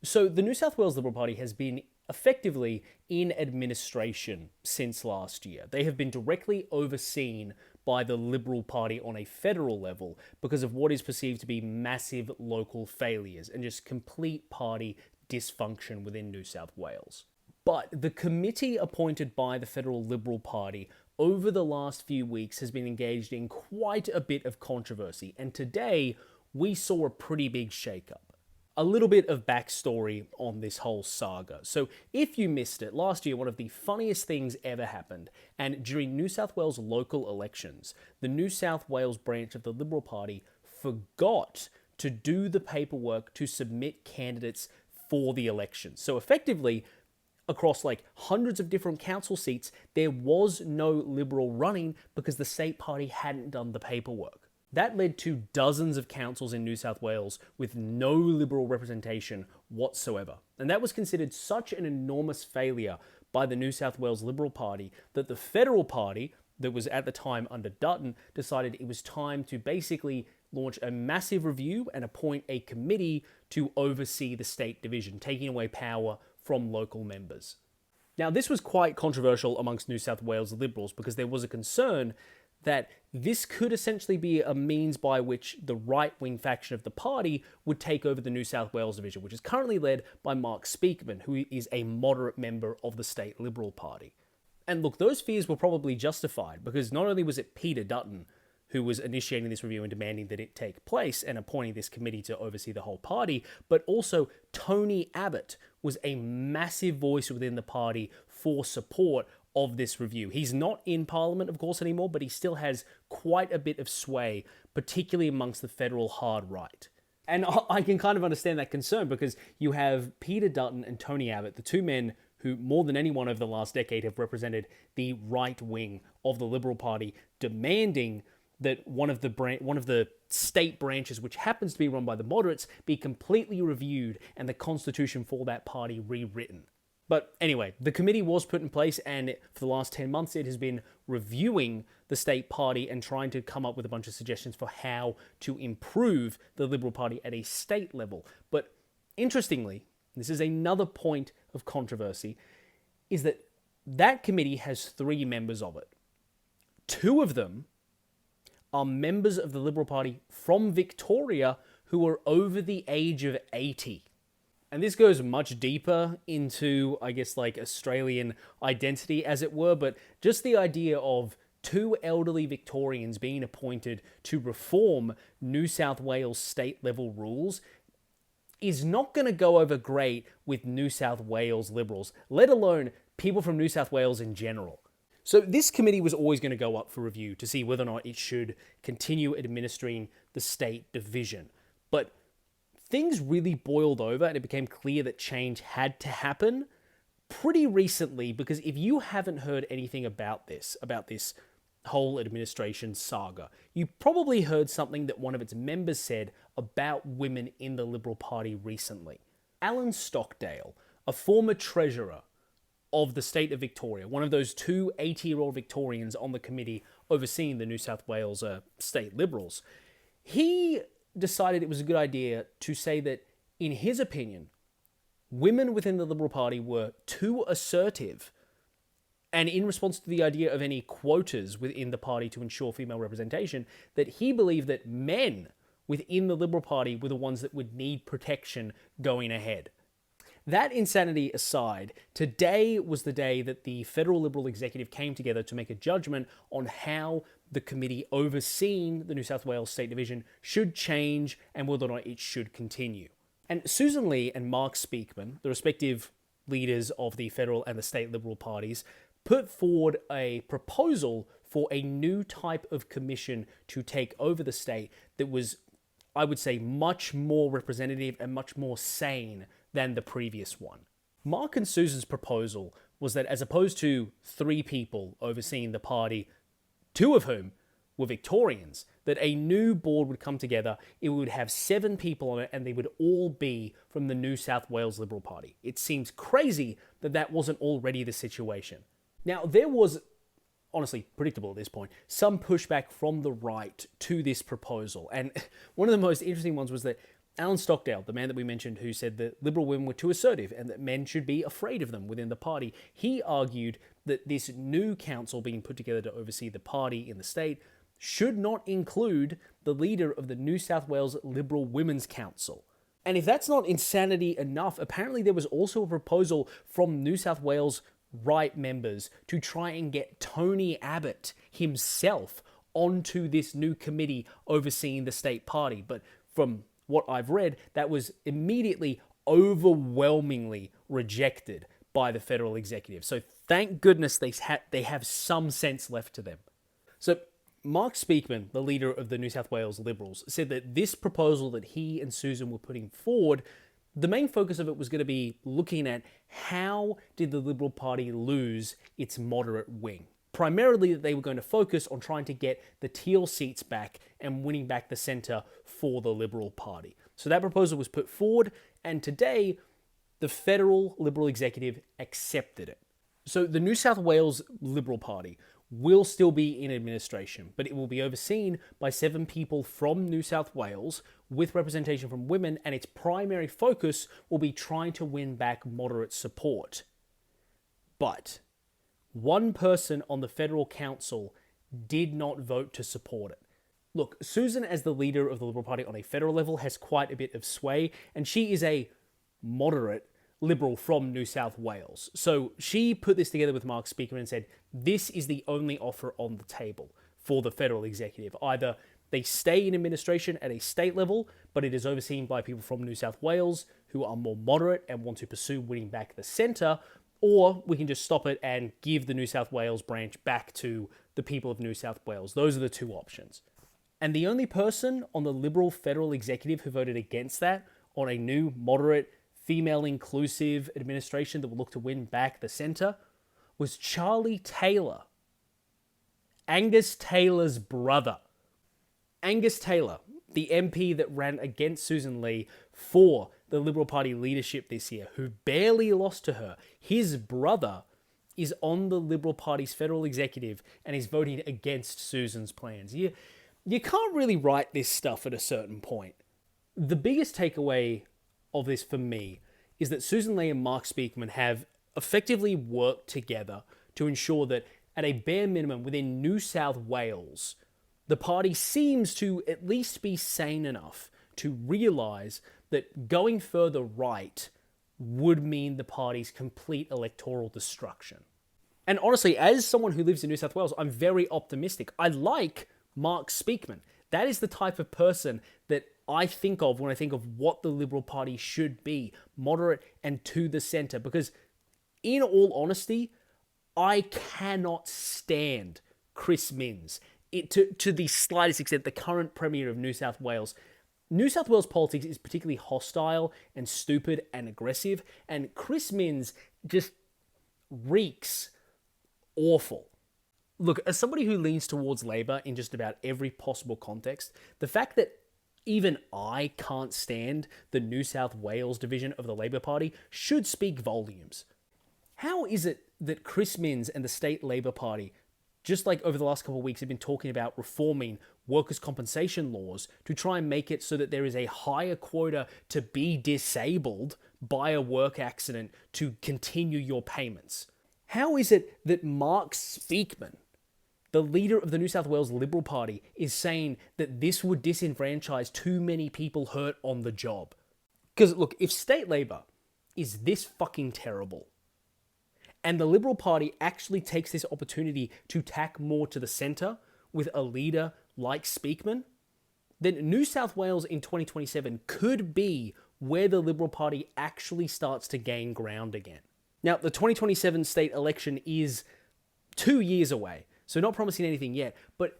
So the New South Wales Liberal Party has been effectively in administration since last year. They have been directly overseen by the Liberal Party on a federal level because of what is perceived to be massive local failures and just complete party dysfunction within New South Wales. But the committee appointed by the federal Liberal Party over the last few weeks has been engaged in quite a bit of controversy, and today we saw a pretty big shakeup. A little bit of backstory on this whole saga. So if you missed it, last year one of the funniest things ever happened, and during New South Wales local elections, the New South Wales branch of the Liberal Party forgot to do the paperwork to submit candidates for the election. So effectively, across like hundreds of different council seats, there was no Liberal running because the state party hadn't done the paperwork. That led to dozens of councils in New South Wales with no Liberal representation whatsoever. And that was considered such an enormous failure by the New South Wales Liberal Party that the federal party, that was at the time under Dutton, decided it was time to basically launch a massive review and appoint a committee to oversee the state division, taking away power from local members. Now, this was quite controversial amongst New South Wales Liberals because there was a concern that this could essentially be a means by which the right-wing faction of the party would take over the New South Wales division, which is currently led by Mark Speakman, who is a moderate member of the state Liberal Party. And look, those fears were probably justified because not only was it Peter Dutton who was initiating this review and demanding that it take place and appointing this committee to oversee the whole party, but also Tony Abbott was a massive voice within the party for support of this review. He's not in Parliament, of course, anymore, but he still has quite a bit of sway, particularly amongst the federal hard right. And I can kind of understand that concern because you have Peter Dutton and Tony Abbott, the two men who more than anyone over the last decade have represented the right wing of the Liberal Party, demanding that one of the state branches, which happens to be run by the moderates, be completely reviewed and the constitution for that party rewritten. But anyway, the committee was put in place, and for the last 10 months, it has been reviewing the state party and trying to come up with a bunch of suggestions for how to improve the Liberal Party at a state level. But interestingly, this is another point of controversy, is that that committee has 3 members of it. 2 of them are members of the Liberal Party from Victoria who are over the age of 80. And this goes much deeper into, I guess, like Australian identity, as it were, but just the idea of 2 elderly Victorians being appointed to reform New South Wales state-level rules is not going to go over great with New South Wales Liberals, let alone people from New South Wales in general. So this committee was always going to go up for review to see whether or not it should continue administering the state division. But things really boiled over and it became clear that change had to happen pretty recently, because if you haven't heard anything about this whole administration saga, you probably heard something that one of its members said about women in the Liberal Party recently. Alan Stockdale, a former treasurer of the state of Victoria, one of those 2 80-year-old Victorians on the committee overseeing the New South Wales state Liberals, he decided it was a good idea to say that, in his opinion, women within the Liberal Party were too assertive, and in response to the idea of any quotas within the party to ensure female representation, that he believed that men within the Liberal Party were the ones that would need protection going ahead. That insanity aside, today was the day that the federal Liberal executive came together to make a judgment on how the committee overseeing the New South Wales State Division should change and whether or not it should continue. And Susan Lee and Mark Speakman, the respective leaders of the federal and the state Liberal parties, put forward a proposal for a new type of commission to take over the state that was, I would say, much more representative and much more sane than the previous one. Mark and Susan's proposal was that, as opposed to 3 people overseeing the party, 2 of whom were Victorians, that a new board would come together, it would have 7 people on it, and they would all be from the New South Wales Liberal Party. It seems crazy that that wasn't already the situation. Now, there was, honestly, predictable at this point, some pushback from the right to this proposal. And one of the most interesting ones was that Alan Stockdale, the man that we mentioned who said that Liberal women were too assertive and that men should be afraid of them within the party, he argued that this new council being put together to oversee the party in the state should not include the leader of the New South Wales Liberal Women's Council. And if that's not insanity enough, apparently there was also a proposal from New South Wales right members to try and get Tony Abbott himself onto this new committee overseeing the state party. But from what I've read, that was immediately overwhelmingly rejected by the federal executive. So thank goodness they have some sense left to them. So Mark Speakman, the leader of the New South Wales Liberals, said that this proposal that he and Susan were putting forward, the main focus of it was going to be looking at how did the Liberal Party lose its moderate wing. Primarily that they were going to focus on trying to get the teal seats back and winning back the centre for the Liberal Party. So that proposal was put forward, and today the federal Liberal executive accepted it. So the New South Wales Liberal Party will still be in administration, but it will be overseen by 7 people from New South Wales with representation from women, and its primary focus will be trying to win back moderate support. But one person on the federal council did not vote to support it. Look, Susan, as the leader of the Liberal Party on a federal level, has quite a bit of sway, and she is a moderate Liberal from New South Wales. So she put this together with Mark Speakman and said, this is the only offer on the table for the federal executive. Either they stay in administration at a state level, but it is overseen by people from New South Wales who are more moderate and want to pursue winning back the centre, or we can just stop it and give the New South Wales branch back to the people of New South Wales. Those are the two options. And the only person on the Liberal federal executive who voted against that, on a new, moderate, female-inclusive administration that will look to win back the centre, was Charlie Taylor, Angus Taylor's brother. Angus Taylor, the MP that ran against Susan Lee for the Liberal Party leadership this year, who barely lost to her. His brother is on the Liberal Party's federal executive and is voting against Susan's plans. You can't really write this stuff at a certain point. The biggest takeaway of this for me is that Susan Lee and Mark Speakman have effectively worked together to ensure that at a bare minimum within New South Wales, the party seems to at least be sane enough to realise that going further right would mean the party's complete electoral destruction. And honestly, as someone who lives in New South Wales, I'm very optimistic. I like Mark Speakman. That is the type of person that I think of when I think of what the Liberal Party should be, moderate and to the centre, because in all honesty, I cannot stand Chris Minns. To the slightest extent, the current Premier of New South Wales. New South Wales politics is particularly hostile and stupid and aggressive, and Chris Minns just reeks awful. Look, as somebody who leans towards Labor in just about every possible context, the fact that even I can't stand the New South Wales division of the Labor Party should speak volumes. How is it that Chris Minns and the state Labor Party, just like over the last couple of weeks, have been talking about reforming workers' compensation laws to try and make it so that there is a higher quota to be disabled by a work accident to continue your payments? How is it that Mark Speakman, the leader of the New South Wales Liberal Party, is saying that this would disenfranchise too many people hurt on the job? Because look, if state Labor is this fucking terrible, and the Liberal Party actually takes this opportunity to tack more to the centre with a leader like Speakman, then New South Wales in 2027 could be where the Liberal Party actually starts to gain ground again. Now, the 2027 state election is 2 years away, so not promising anything yet, but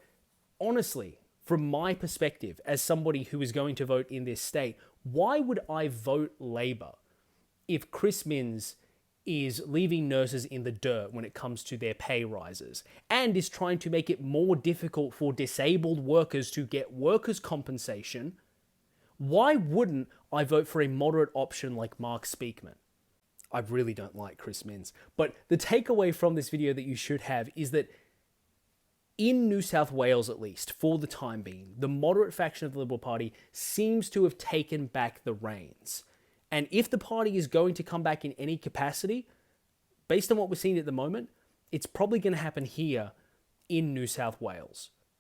honestly, from my perspective, as somebody who is going to vote in this state, why would I vote Labor if Chris Minns is leaving nurses in the dirt when it comes to their pay rises and is trying to make it more difficult for disabled workers to get workers' compensation? Why wouldn't I vote for a moderate option like Mark Speakman? I really don't like Chris Minns. But the takeaway from this video that you should have is that In New South Wales, at least, for the time being, the moderate faction of the Liberal Party seems to have taken back the reins. And if the party is going to come back in any capacity, based on what we're seeing at the moment, it's probably going to happen here in New South Wales.